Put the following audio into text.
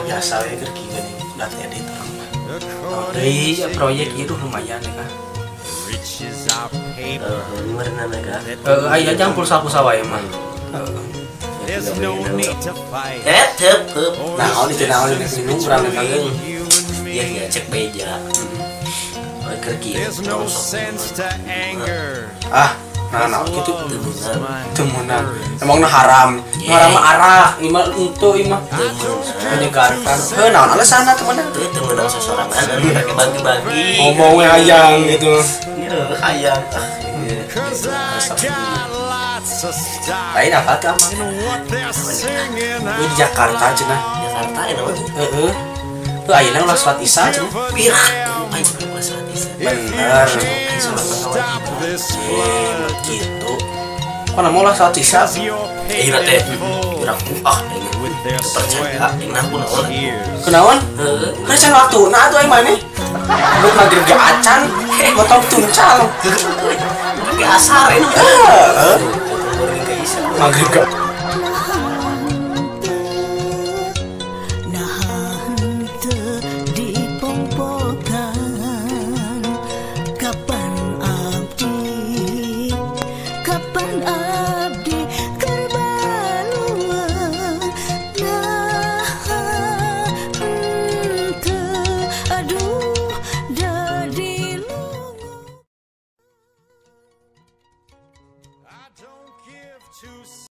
biasa ya kerja gini lihat edit dari proyek itu lumayan ya kan Gimana mereka? ayah jangan pulsa wae mah Nah, kalau ditenang oleh minum kurang kageng. Ya cek beja. Kerja. Nah gitu temenan emang haram arah imah untuk imah menyegarkan naon alasan temenan Temenan seseorangan pakai bagi-bagi. ngomongnya hayang gitu Hayang. lain apa tuh amang di Jakarta cenah Jakarta ya namanya. tuh ayeuna ulah salat isya cenah Pirah. Ayo salat isya. bener Salat kewajiban. gitu kok mau lah salat isya Iya teh. Pirah percaya enak pun naon. kenaon can waktu nah tuh aing maneh buat maghrib ge acan motong tuncal Pakai asar ini. maghrib ge